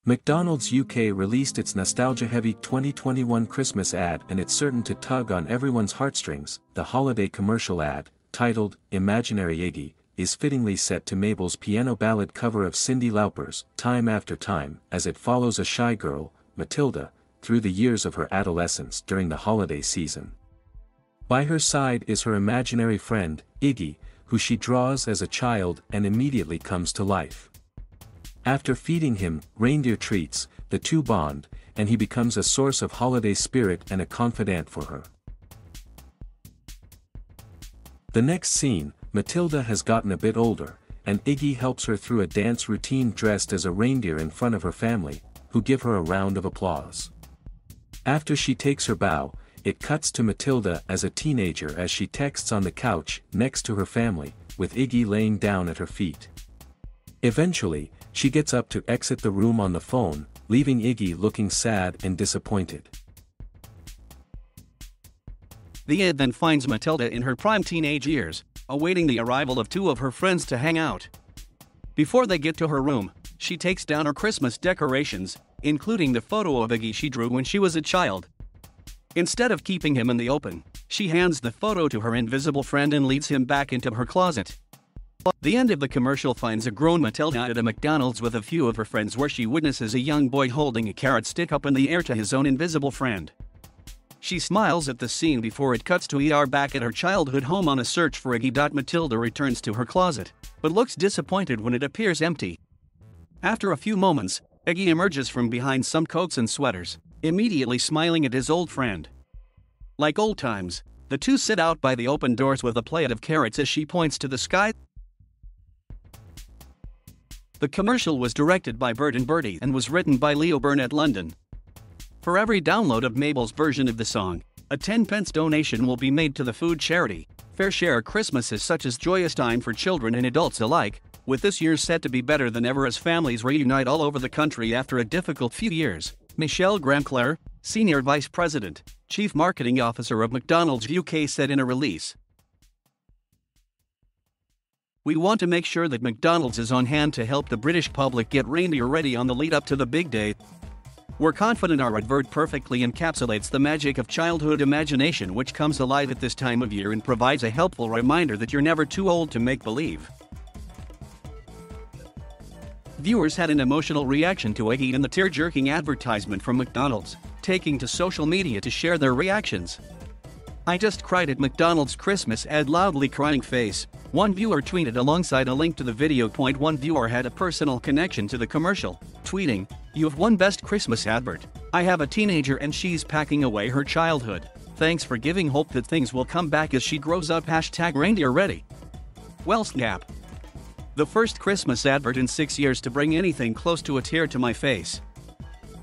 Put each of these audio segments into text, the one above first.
McDonald's UK released its nostalgia-heavy 2021 Christmas ad, and it's certain to tug on everyone's heartstrings. The holiday commercial ad, titled Imaginary Iggy, is fittingly set to Mabel's piano ballad cover of Cyndi Lauper's Time After Time, as it follows a shy girl, Matilda, through the years of her adolescence during the holiday season. By her side is her imaginary friend, Iggy, who she draws as a child and immediately comes to life. After feeding him reindeer treats, the two bond, and he becomes a source of holiday spirit and a confidant for her. The next scene, Matilda has gotten a bit older, and Iggy helps her through a dance routine dressed as a reindeer in front of her family, who give her a round of applause. After she takes her bow, it cuts to Matilda as a teenager as she texts on the couch next to her family, with Iggy laying down at her feet. Eventually, she gets up to exit the room on the phone, leaving Iggy looking sad and disappointed. The ad then finds Matilda in her prime teenage years, awaiting the arrival of two of her friends to hang out. Before they get to her room, she takes down her Christmas decorations, including the photo of Iggy she drew when she was a child. Instead of keeping him in the open, she hands the photo to her invisible friend and leads him back into her closet. The end of the commercial finds a grown Matilda at a McDonald's with a few of her friends, where she witnesses a young boy holding a carrot stick up in the air to his own invisible friend. She smiles at the scene before it cuts to ER back at her childhood home on a search for Iggy. Matilda returns to her closet, but looks disappointed when it appears empty. After a few moments, Iggy emerges from behind some coats and sweaters, immediately smiling at his old friend. Like old times, the two sit out by the open doors with a plate of carrots as she points to the sky. The commercial was directed by Bert and Bertie and was written by Leo Burnett London. For every download of Mabel's version of the song, a 10p donation will be made to the food charity. Fair Share. Christmas is such a joyous time for children and adults alike, with this year set to be better than ever as families reunite all over the country after a difficult few years. Michelle Graham-Clare, Senior Vice President, Chief Marketing Officer of McDonald's UK, said in a release, "We want to make sure that McDonald's is on hand to help the British public get reindeer ready on the lead up to the big day. We're confident our advert perfectly encapsulates the magic of childhood imagination, which comes alive at this time of year and provides a helpful reminder that you're never too old to make believe." Viewers had an emotional reaction to Iggy and the tear-jerking advertisement from McDonald's, taking to social media to share their reactions. "I just cried at McDonald's Christmas ad, loudly crying face," one viewer tweeted alongside a link to the video. One viewer had a personal connection to the commercial, tweeting, "You've won Best Christmas Advert. I have a teenager and she's packing away her childhood. Thanks for giving hope that things will come back as she grows up. #reindeer ready." Well, snap. The first Christmas advert in 6 years to bring anything close to a tear to my face.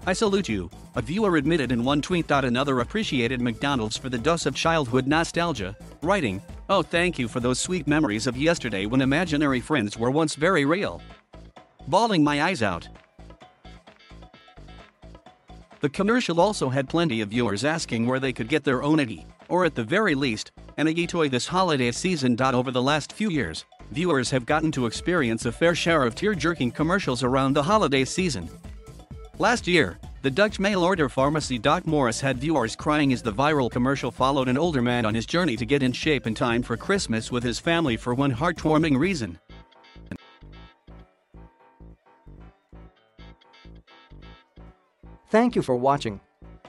I salute you, a viewer admitted in one tweet. Another appreciated McDonald's for the dose of childhood nostalgia, writing, "Oh, thank you for those sweet memories of yesterday when imaginary friends were once very real. Bawling my eyes out." The commercial also had plenty of viewers asking where they could get their own Iggy, or at the very least, an Iggy toy this holiday season. Over the last few years, viewers have gotten to experience a fair share of tear-jerking commercials around the holiday season. Last year, the Dutch mail-order pharmacy Doc Morris had viewers crying as the viral commercial followed an older man on his journey to get in shape in time for Christmas with his family for one heartwarming reason. Thank you for watching.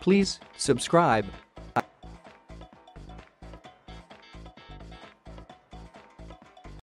Please subscribe.